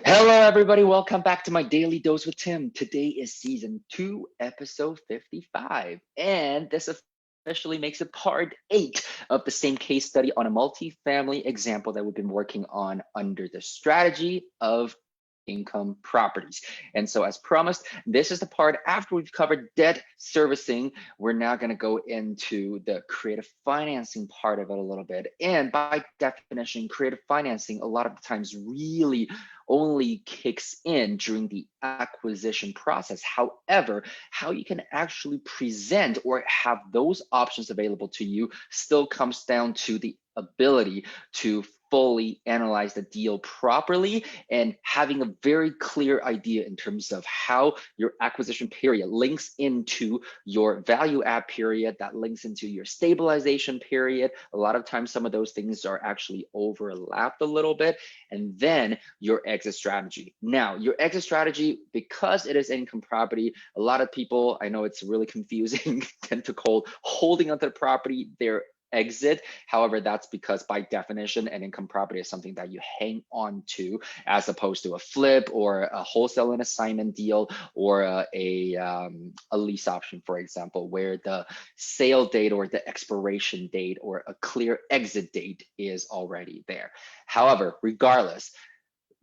Hello, everybody. Welcome back to my Daily Dose with Tim. Today is season 2, episode 55. And this officially makes it part 8 of the same case study on a multifamily example that we've been working on under the strategy of income properties. And so, as promised, this is the part after we've covered debt servicing. We're now going to go into the creative financing part of it a little bit. And by definition, creative financing a lot of the times really only kicks in during the acquisition process. However, how you can actually present or have those options available to you still comes down to the ability to fully analyze the deal properly and having a very clear idea in terms of how your acquisition period links into your value add period, that links into your stabilization period. A lot of times, some of those things are actually overlapped a little bit, and then your exit strategy. Now, your exit strategy, because it is income property, a lot of people, I know it's really confusing, tend to call holding onto the property their exit. However, that's because by definition, an income property is something that you hang on to as opposed to a flip or a wholesale and assignment deal or a lease option, for example, where the sale date or the expiration date or a clear exit date is already there. However, regardless,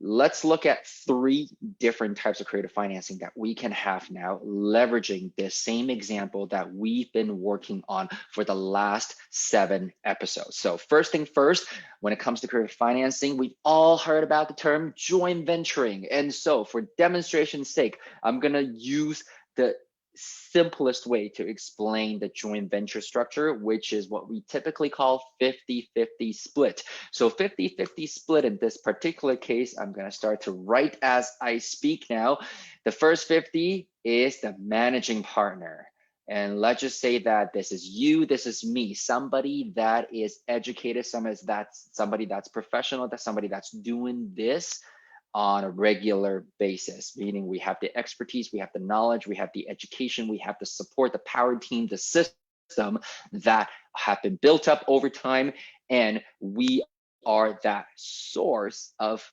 let's look at 3 different types of creative financing that we can have now, leveraging this same example that we've been working on for the last 7 episodes. So first thing first, when it comes to creative financing, we've all heard about the term joint venturing. And so for demonstration's sake, I'm gonna use the simplest way to explain the joint venture structure, which is what we typically call 50-50 split. So 50-50 split in this particular case, I'm going to start to write as I speak now. The first 50 is the managing partner. And let's just say that this is you, this is me, somebody that is educated, somebody that's professional, that's somebody that's doing this on a regular basis, meaning we have the expertise, we have the knowledge, we have the education, we have the support, the power team, the system that have been built up over time, and we are that source of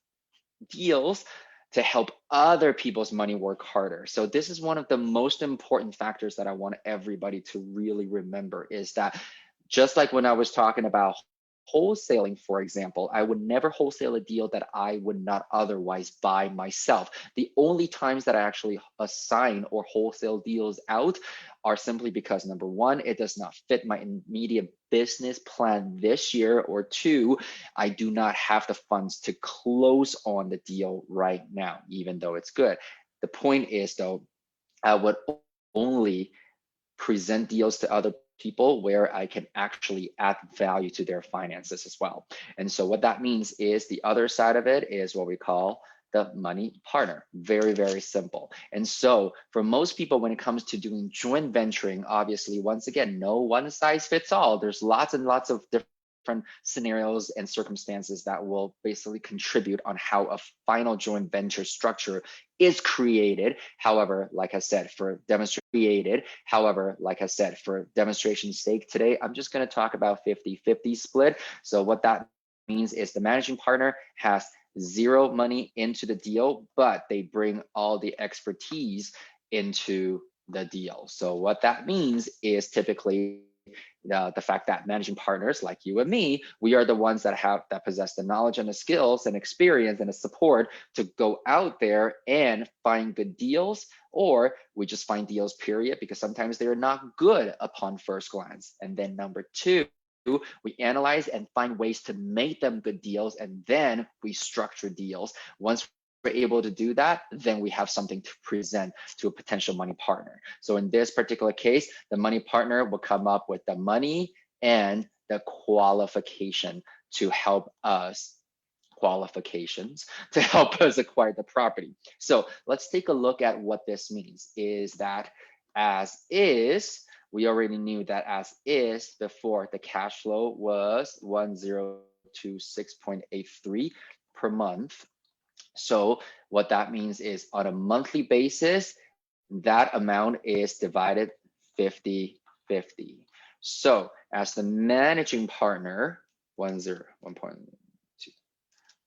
deals to help other people's money work harder. So this is one of the most important factors that I want everybody to really remember, is that just like when I was talking about wholesaling, for example, I would never wholesale a deal that I would not otherwise buy myself. The only times that I actually assign or wholesale deals out are simply because, number one, it does not fit my immediate business plan this year, or 2, I do not have the funds to close on the deal right now, even though it's good. The point is, though, I would only present deals to other people where I can actually add value to their finances as well. And so what that means is the other side of it is what we call the money partner. Very, very simple. And so for most people, when it comes to doing joint venturing, obviously, once again, no one size fits all. There's lots and lots of different scenarios and circumstances that will basically contribute on how a final joint venture structure is created. However, like I said, for demonstration's sake today, I'm just going to talk about 50-50 split. So what that means is the managing partner has 0 money into the deal, but they bring all the expertise into the deal. So what that means is typically the fact that managing partners like you and me, we are the ones that possess the knowledge and the skills and experience and the support to go out there and find good deals, or we just find deals, period, because sometimes they're not good upon first glance. And then number 2, we analyze and find ways to make them good deals, and then we structure deals. Once we're able to do that, then we have something to present to a potential money partner. So in this particular case, the money partner will come up with the money and the qualifications to help us acquire the property. So let's take a look at what this means. Is that as is, we already knew that as is before, the cash flow was 1026.83 per month. So what that means is on a monthly basis, that amount is divided 50-50. So as the managing partner, 1.2,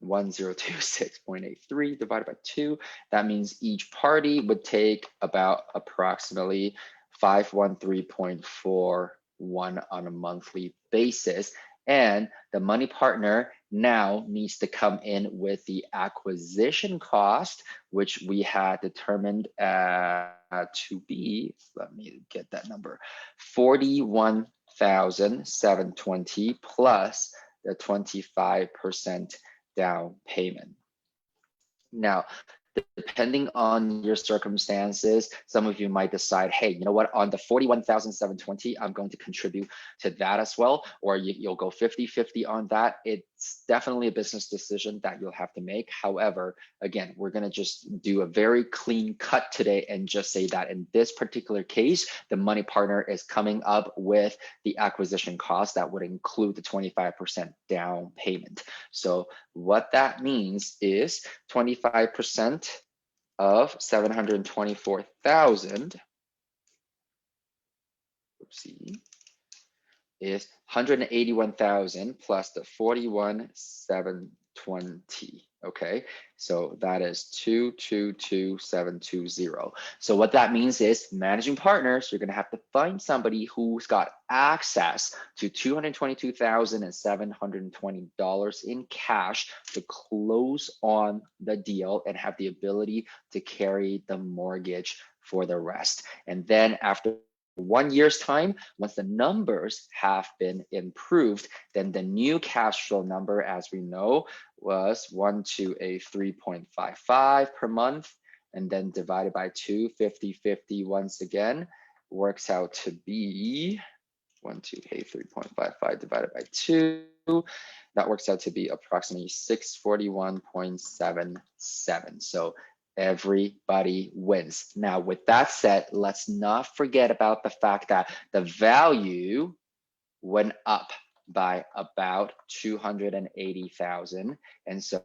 1026.83 divided by 2. That means each party would take about approximately 513.41 on a monthly basis. And the money partner now needs to come in with the acquisition cost, which we had determined to be, let me get that number, 41,720 plus the 25% down payment. Now, depending on your circumstances, some of you might decide, hey, you know what, on the 41,720, I'm going to contribute to that as well, or you'll go 50-50 on that. It's definitely a business decision that you'll have to make. However, again, we're going to just do a very clean cut today and just say that in this particular case, the money partner is coming up with the acquisition cost that would include the 25% down payment. So what that means is 25% of 724,000, oopsie, is 181,000 plus the 41,720. Okay, so that is 222,720. So what that means is managing partners, you're going to have to find somebody who's got access to $222,720 in cash to close on the deal and have the ability to carry the mortgage for the rest. And then after 1 year's time, once the numbers have been improved, then the new cash flow number, as we know, was 128.355 per month, and then divided by 2, 50-50 once again, works out to be 128.355 divided by 2. That works out to be approximately 641.77. So everybody wins. Now, with that said, let's not forget about the fact that the value went up by about 280,000. And so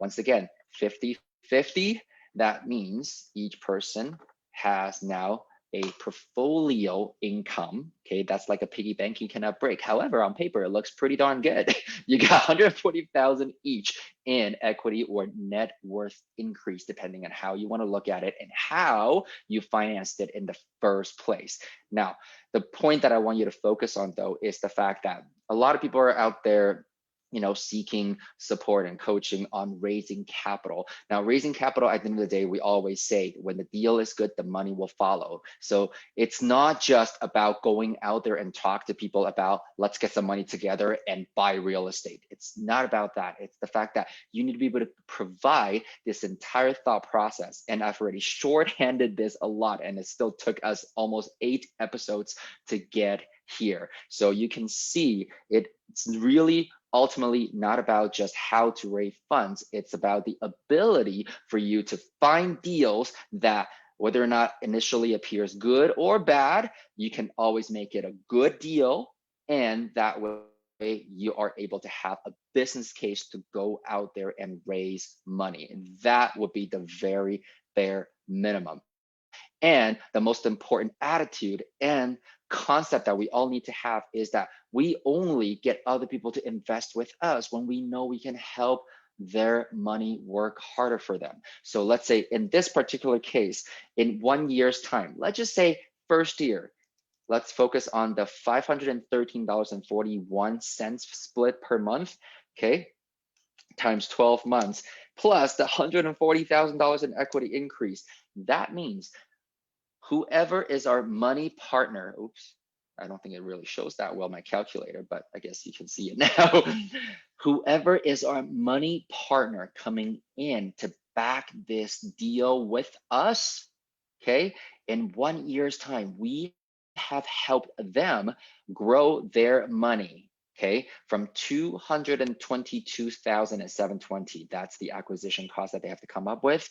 once again, 50-50, that means each person has now a portfolio income. Okay, that's like a piggy bank you cannot break. However, on paper, it looks pretty darn good. You got 140,000 each in equity or net worth increase, depending on how you want to look at it and how you financed it in the first place. Now, the point that I want you to focus on, though, is the fact that a lot of people are out there, you know, seeking support and coaching on raising capital. Now, raising capital, at the end of the day, we always say when the deal is good, the money will follow. So it's not just about going out there and talk to people about, let's get some money together and buy real estate. It's not about that. It's the fact that you need to be able to provide this entire thought process. And I've already shorthanded this a lot, and it still took us almost 8 episodes to get here. So you can see it's really ultimately not about just how to raise funds. It's about the ability for you to find deals that, whether or not initially appears good or bad, you can always make it a good deal. And that way you are able to have a business case to go out there and raise money. And that would be the very bare minimum. And the most important attitude and concept that we all need to have is that we only get other people to invest with us when we know we can help their money work harder for them. So let's say in this particular case, in 1 year's time, let's just say first year, let's focus on the $513.41 split per month, okay, times 12 months, plus the $140,000 in equity increase. That means whoever is our money partner, oops, I don't think it really shows that well, my calculator, but I guess you can see it now. Whoever is our money partner coming in to back this deal with us, okay, in 1 year's time, we have helped them grow their money, okay, from 222,720, that's the acquisition cost that they have to come up with,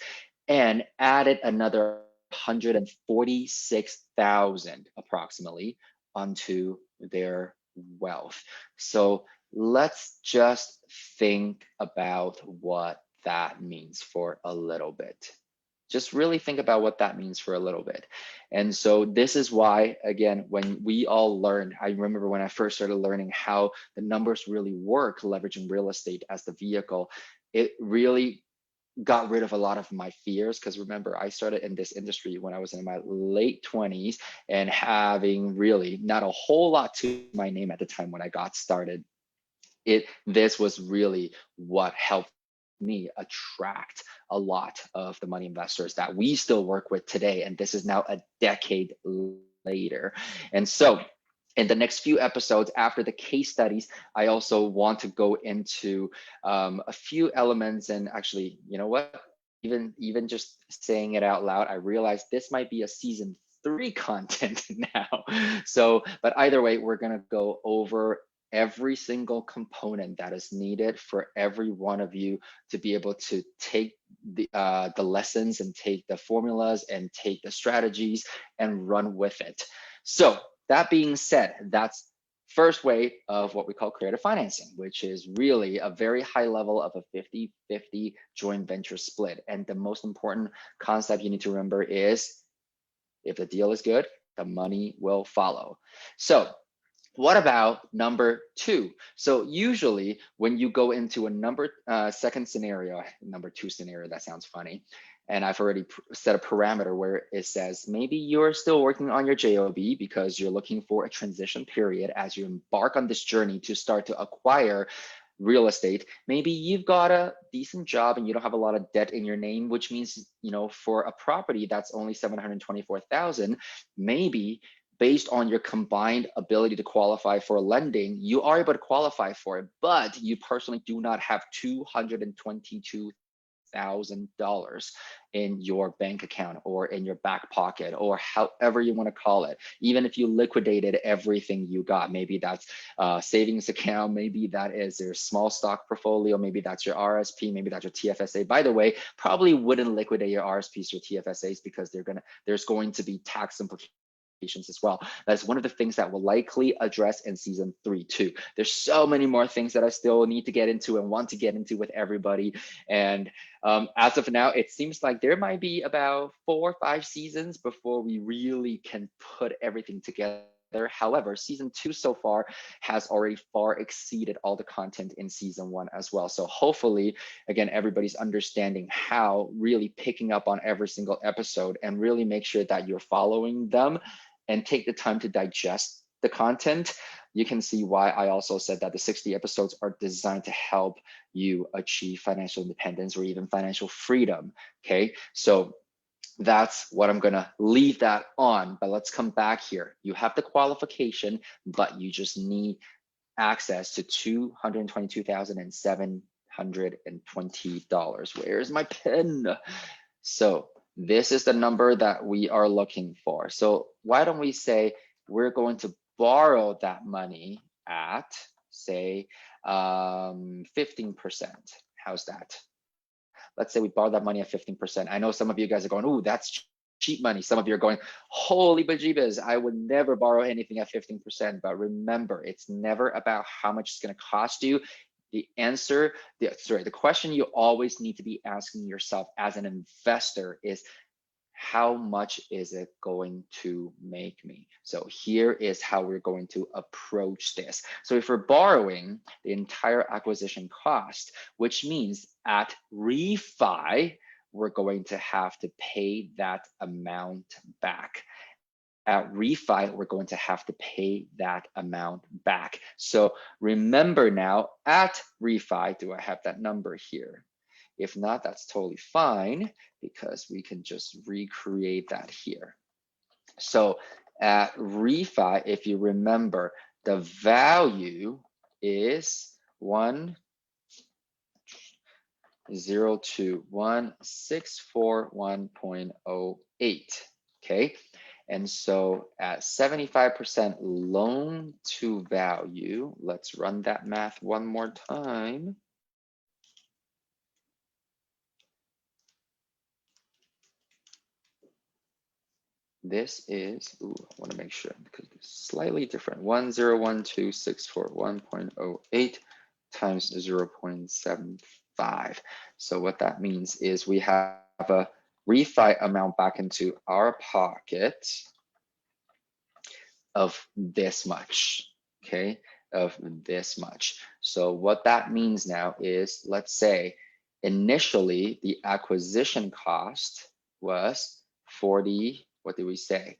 and added another 146,000 approximately onto their wealth. So let's just think about what that means for a little bit. Just really think about what that means for a little bit. And so this is why, again, when we all learned, I remember when I first started learning how the numbers really work, leveraging real estate as the vehicle, it really got rid of a lot of my fears, because remember, I started in this industry when I was in my late 20s and having really not a whole lot to my name at the time when I got started. This was really what helped me attract a lot of the money investors that we still work with today, and this is now a decade later. And so in the next few episodes after the case studies, I also want to go into a few elements. And actually, you know what, even just saying it out loud, I realized this might be a season 3 content now. So but either way, we're going to go over every single component that is needed for every one of you to be able to take the lessons and take the formulas and take the strategies and run with it. So that being said, that's first way of what we call creative financing, which is really a very high level of a 50-50 joint venture split. And the most important concept you need to remember is if the deal is good, the money will follow. So what about number 2? So usually when you go into a second scenario, number 2 scenario, that sounds funny. And I've already set a parameter where it says maybe you're still working on your JOB because you're looking for a transition period as you embark on this journey to start to acquire real estate. Maybe you've got a decent job and you don't have a lot of debt in your name, which means, you know, for a property that's only 724,000, maybe based on your combined ability to qualify for lending, you are able to qualify for it, but you personally do not have $222,000 in your bank account or in your back pocket or however you want to call it. Even if you liquidated everything you got, maybe that's a savings account, maybe that is your small stock portfolio, maybe that's your RSP, maybe that's your TFSA. By the way, probably wouldn't liquidate your RSPs or TFSAs because there's going to be tax implications as well. That's one of the things that we'll likely address in season 3 too. There's so many more things that I still need to get into and want to get into with everybody. And as of now, it seems like there might be about 4 or 5 seasons before we really can put everything together. However, season 2 so far has already far exceeded all the content in season 1 as well. So hopefully, again, everybody's understanding how really picking up on every single episode and really make sure that you're following them and take the time to digest the content. You can see why I also said that the 60 episodes are designed to help you achieve financial independence or even financial freedom. Okay, so that's what I'm gonna leave that on, but let's come back here. You have the qualification, but you just need access to $222,720. Where's my pen? So this is the number that we are looking for. So why don't we say we're going to borrow that money at, say, 15%. How's that? Let's say we borrow that money at 15%. I know some of you guys are going, ooh, that's cheap money. Some of you are going, holy bejeebus, I would never borrow anything at 15%. But remember, it's never about how much it's going to cost you. The question you always need to be asking yourself as an investor is, how much is it going to make me? So here is how we're going to approach this. So if we're borrowing the entire acquisition cost, which means at refi, we're going to have to pay that amount back. At refi, we're going to have to pay that amount back. So remember now, at refi, do I have that number here? If not, that's totally fine because we can just recreate that here. So at refi, if you remember, the value is 102,161.08, okay? And so at 75% loan to value, let's run that math one more time. This is, I want to make sure because it's slightly different. 1012641.08 times 0.75. So what that means is we have a refi amount back into our pocket of this much, okay, of this much. So what that means now is, let's say initially the acquisition cost was 40, what did we say?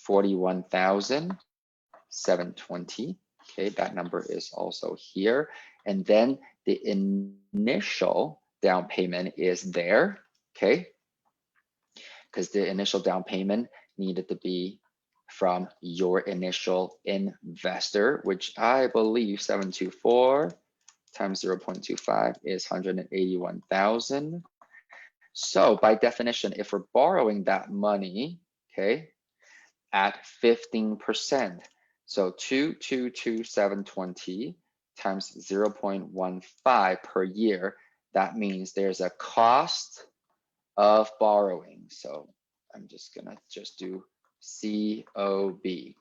41,720. Okay, that number is also here. And then the initial down payment is there, okay? Because the initial down payment needed to be from your initial investor, which I believe 724 times 0.25 is 181,000. So by definition, if we're borrowing that money, okay, at 15%, so 222,720 times 0.15 per year, that means there's a cost of borrowing. So I'm just gonna do COB,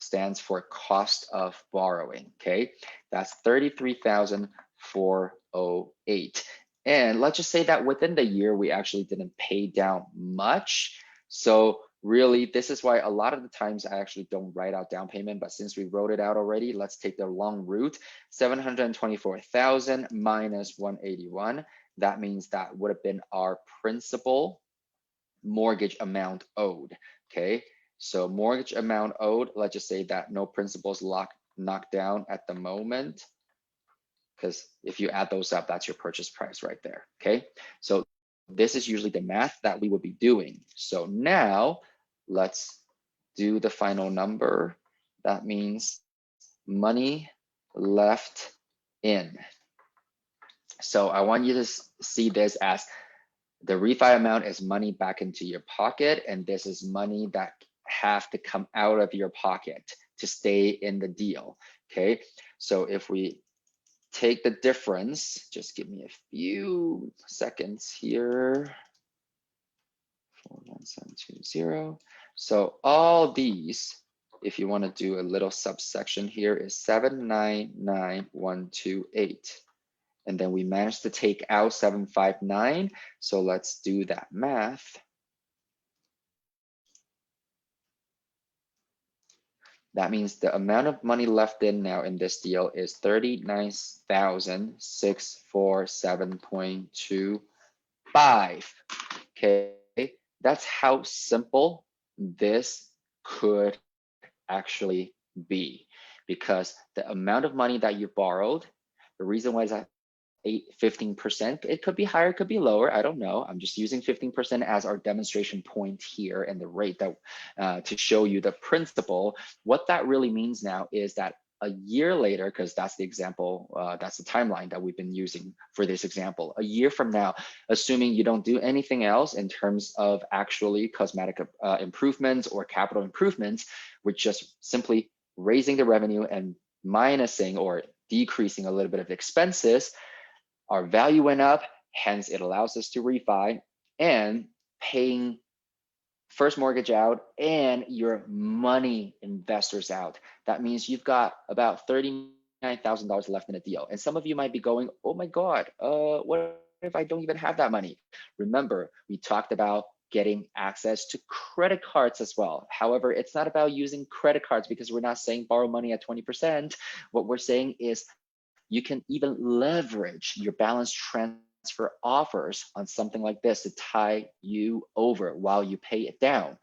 stands for cost of borrowing, okay? That's 33,408. And let's just say that within the year, we actually didn't pay down much. So really, this is why a lot of the times I actually don't write out down payment, but since we wrote it out already, let's take the long route. 724,000 minus 181. That means that would have been our principal mortgage amount owed, okay? So mortgage amount owed, let's just say that no principal's knocked down at the moment, because if you add those up, that's your purchase price right there, okay? So this is usually the math that we would be doing. So now let's do the final number. That means money left in. So I want you to see this as the refi amount is money back into your pocket, and this is money that have to come out of your pocket to stay in the deal, okay? So if we take the difference, just give me a few seconds here. 41720. So all these, if you want to do a little subsection here, is 799128. And then we managed to take out 759. So let's do that math. That means the amount of money left in now in this deal is 39,647.25. Okay, that's how simple this could actually be, because the amount of money that you borrowed, the reason why is that 15%, it could be higher, it could be lower, I don't know. I'm just using 15% as our demonstration point here, and the rate that to show you the principle. What that really means now is that a year later, because that's the example, that's the timeline that we've been using for this example. A year from now, assuming you don't do anything else in terms of actually cosmetic improvements or capital improvements, we're just simply raising the revenue and minusing or decreasing a little bit of expenses. Our value went up, hence it allows us to refi, and paying first mortgage out and your money investors out. That means you've got about $39,000 left in a deal. And some of you might be going, oh my God, what if I don't even have that money? Remember, we talked about getting access to credit cards as well. However, it's not about using credit cards, because we're not saying borrow money at 20%. What we're saying is you can even leverage your balance transfer offers on something like this to tie you over while you pay it down,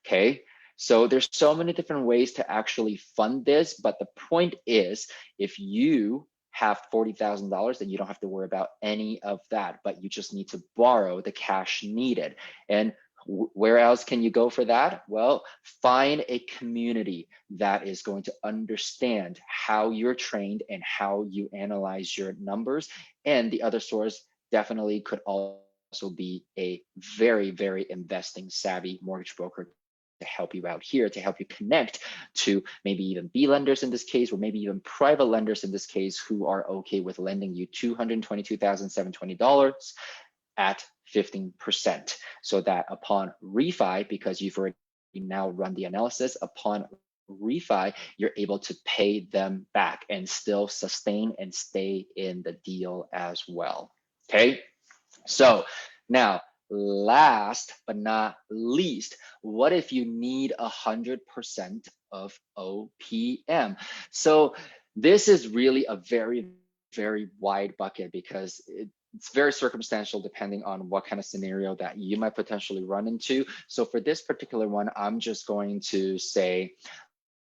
okay? So there's so many different ways to actually fund this, but the point is, if you have $40,000, then you don't have to worry about any of that, but you just need to borrow the cash needed. And where else can you go for that? Well, find a community that is going to understand how you're trained and how you analyze your numbers. And the other source definitely could also be a very, very investing savvy mortgage broker to help you out here, to help you connect to maybe even B lenders in this case, or maybe even private lenders in this case, who are okay with lending you $222,720 at 15%, so that upon refi, because you've already now run the analysis, upon refi, you're able to pay them back and still sustain and stay in the deal as well, okay? So now, last but not least, what if you need 100% of OPM? So this is really a very, very wide bucket because it's very circumstantial depending on what kind of scenario that you might potentially run into. So for this particular one, I'm just going to say,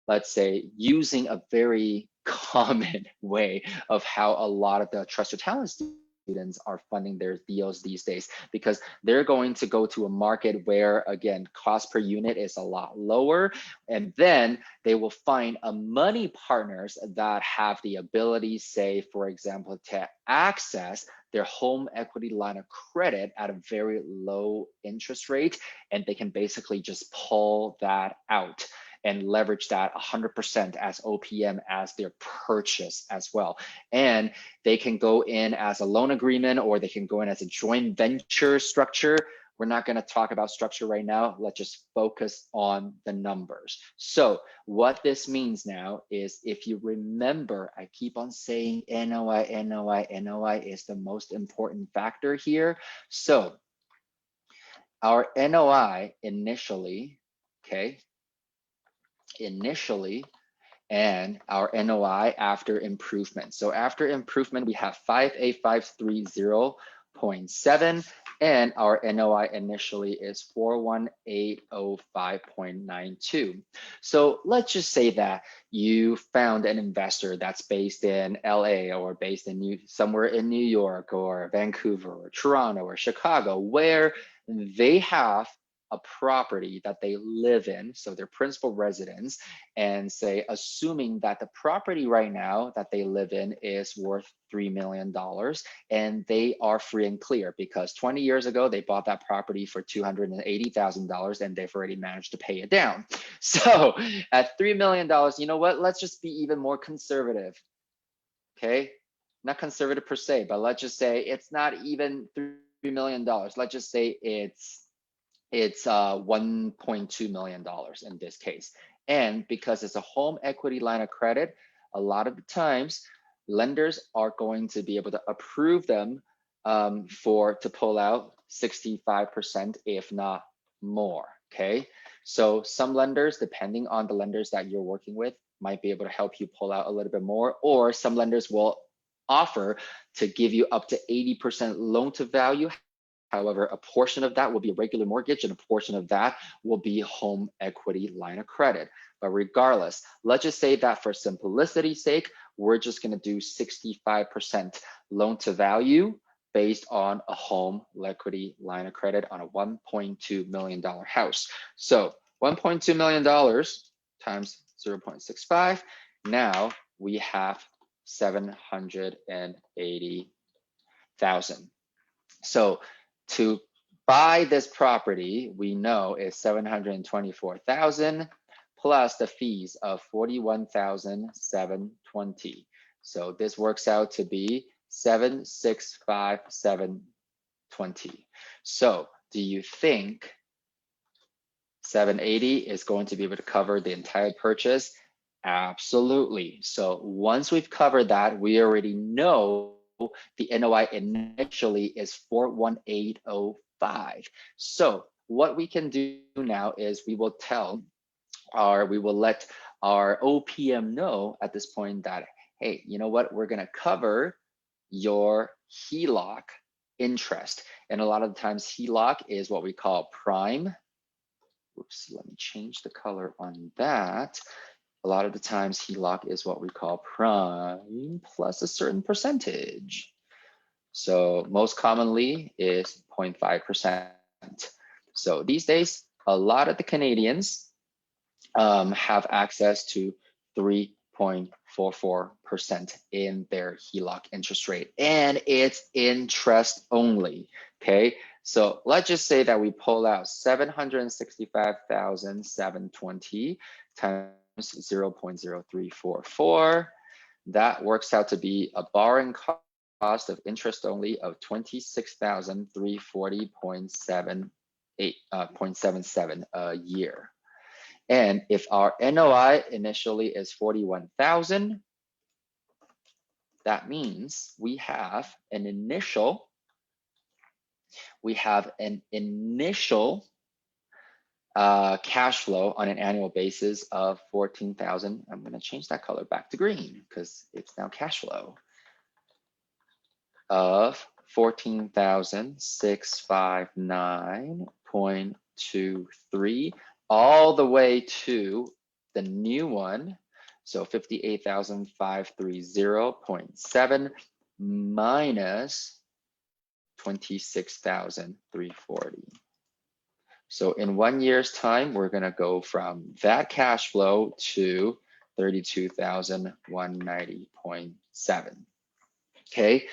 let's say, using a very common way of how a lot of the Trust Your Talent students are funding their deals these days, because they're going to go to a market where, again, cost per unit is a lot lower, and then they will find a money partners that have the ability, say, for example, to access their home equity line of credit at a very low interest rate, and they can basically just pull that out and leverage that 100% as OPM as their purchase as well. And they can go in as a loan agreement, or they can go in as a joint venture structure. We're not going to talk about structure right now. Let's just focus on the numbers. So what this means now is, if you remember, I keep on saying NOI, NOI, NOI is the most important factor here. So our NOI initially, okay, and our NOI after improvement. So after improvement, we have 58530.7, and our NOI initially is 41805.92. So let's just say that you found an investor that's based in LA, or based in somewhere in New York or Vancouver or Toronto or Chicago, where they have a property that they live in, so their principal residence, and say, assuming that the property right now that they live in is worth $3 million, and they are free and clear because 20 years ago they bought that property for $280,000 and they've already managed to pay it down. So at $3 million, you know what? Let's just be even more conservative. Okay, not conservative per se, but let's just say it's not even $3 million. Let's just say it's $1.2 million in this case. And because it's a home equity line of credit, a lot of the times lenders are going to be able to approve them to pull out 65%, if not more. Okay, so some lenders, depending on the lenders that you're working with, might be able to help you pull out a little bit more, or some lenders will offer to give you up to 80% loan to value. However, a portion of that will be a regular mortgage, and a portion of that will be home equity line of credit. But regardless, let's just say that for simplicity's sake, we're just going to do 65% loan to value based on a home equity line of credit on a $1.2 million house. So $1.2 million times 0.65. Now we have 780,000. So to buy this property, we know is 724,000 plus the fees of 41,720. So this works out to be 765,720. So do you think 780 is going to be able to cover the entire purchase? Absolutely. So once we've covered that, we already know the NOI initially is 41805. So what we can do now is we will let our OPM know at this point that, hey, you know what, we're going to cover your HELOC interest. And a lot of the times HELOC is what we call prime. Oops, let me change the color on that. A lot of the times HELOC is what we call prime plus a certain percentage. So most commonly is 0.5%. So these days, a lot of the Canadians have access to 3.44% in their HELOC interest rate, and it's interest only, okay? So let's just say that we pull out 765,720 times 0.0344. That works out to be a borrowing cost of interest only of 26,340.77 a year. And if our NOI initially is 41,000, that means we have an initial cash flow on an annual basis of 14,000. I'm going to change that color back to green because it's now cash flow. of 14,659.23 all the way to the new one. So 58,530.7 minus 26,340. So in 1 year's time, we're gonna go from that cash flow to 32,190.7. Okay,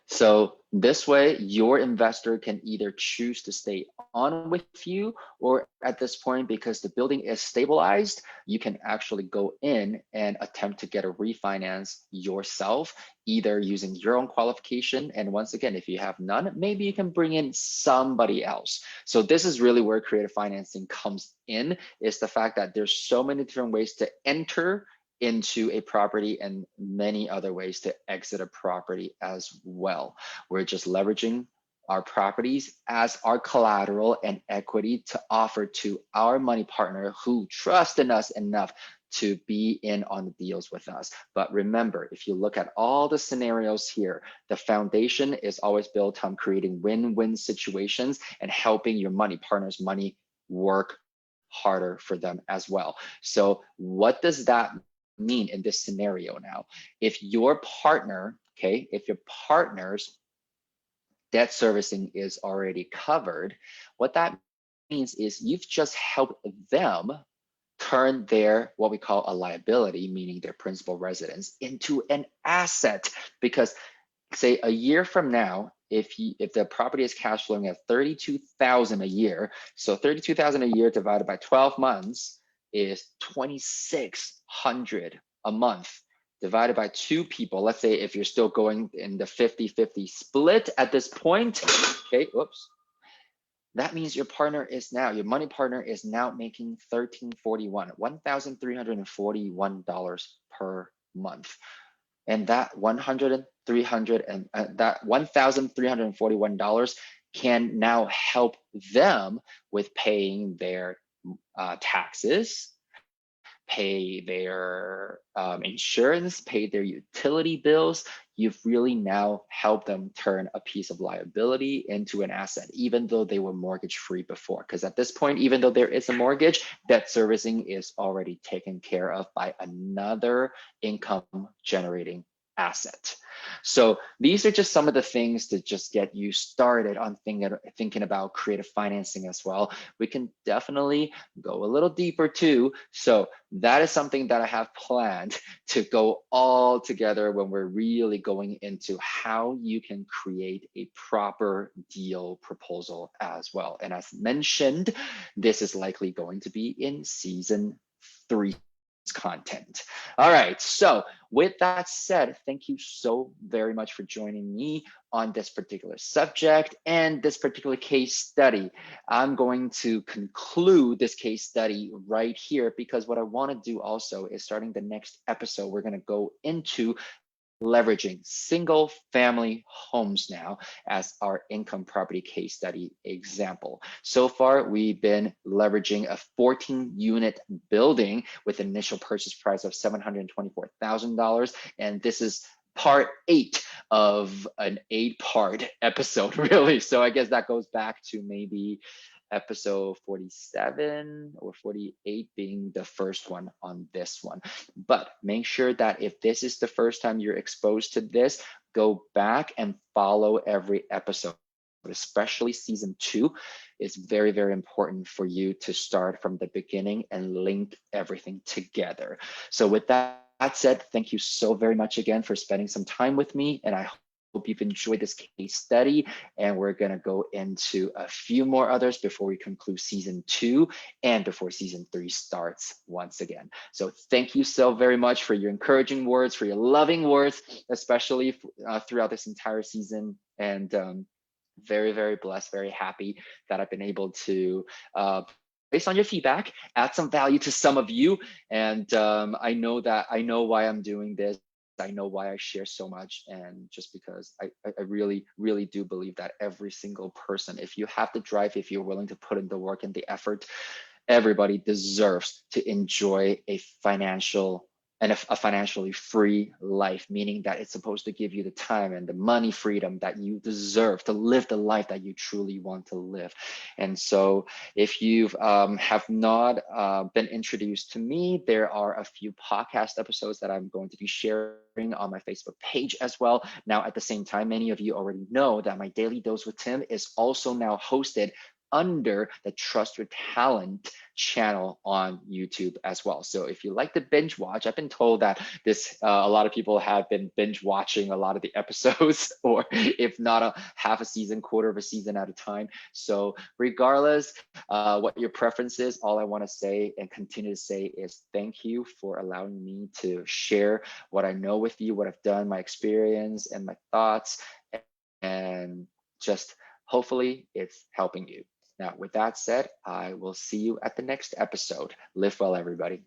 so this way your investor can either choose to stay on with you, or at this point, because the building is stabilized, you can actually go in and attempt to get a refinance yourself, either using your own qualification. And once again, if you have none, maybe you can bring in somebody else. So this is really where creative financing comes in, is the fact that there's so many different ways to enter into a property and many other ways to exit a property as well. We're just leveraging our properties as our collateral and equity to offer to our money partner who trust in us enough to be in on the deals with us. But remember, if you look at all the scenarios here, the foundation is always built on creating win-win situations and helping your money partner's money work harder for them as well. So what does that mean in this scenario now? If your partner, okay, if your partner's debt servicing is already covered, what that means is you've just helped them turn their, what we call a liability, meaning their principal residence, into an asset. Because say a year from now, if the property is cash flowing at 32,000 a year, so 32,000 a year divided by 12 months is 2,600 a month, divided by 2 people. Let's say if you're still going in the 50-50 split at this point, okay, whoops. That means your money partner is now making $1,341 per month. And that $1,341 can now help them with paying their taxes, pay their insurance, pay their utility bills. You've really now helped them turn a piece of liability into an asset, even though they were mortgage free before. Because at this point, even though there is a mortgage, debt servicing is already taken care of by another income generating asset. So these are just some of the things to just get you started on thinking about creative financing as well. We can definitely go a little deeper too. So that is something that I have planned to go all together when we're really going into how you can create a proper deal proposal as well. And as mentioned, this is likely going to be in season 3 content. All right, so with that said, thank you so very much for joining me on this particular subject and this particular case study. I'm going to conclude this case study right here, because what I want to do also is, starting the next episode, we're going to go into leveraging single family homes now as our income property case study example. So far, we've been leveraging a 14-unit building with an initial purchase price of $724,000. And this is part 8 of an 8-part episode, really. So I guess that goes back to maybe episode 47 or 48 being the first one on this one. But make sure that if this is the first time you're exposed to this, go back and follow every episode, especially season 2. It's very, very important for you to start from the beginning and link everything together. So with that said, thank you so very much again for spending some time with me, and I hope you've enjoyed this case study, and we're going to go into a few more others before we conclude season 2 and before season 3 starts once again. So thank you so very much for your encouraging words, for your loving words, especially throughout this entire season. And very, very blessed, very happy that I've been able to based on your feedback, add some value to some of you. And I know why I'm doing this. I know why I share so much, and just because I really, really do believe that every single person, if you have the drive, if you're willing to put in the work and the effort, everybody deserves to enjoy a financial and a financially free life, meaning that it's supposed to give you the time and the money freedom that you deserve to live the life that you truly want to live. And so if you have not been introduced to me, there are a few podcast episodes that I'm going to be sharing on my Facebook page as well. Now, at the same time, many of you already know that my Daily Dose with Tim is also now hosted under the Trust Your Talent channel on YouTube as well. So if you like to binge watch, I've been told that this a lot of people have been binge watching a lot of the episodes, or if not a half a season, quarter of a season at a time. So regardless what your preference is, all I want to say and continue to say is thank you for allowing me to share what I know with you, what I've done, my experience and my thoughts, and just hopefully it's helping you. Now, with that said, I will see you at the next episode. Live well, everybody.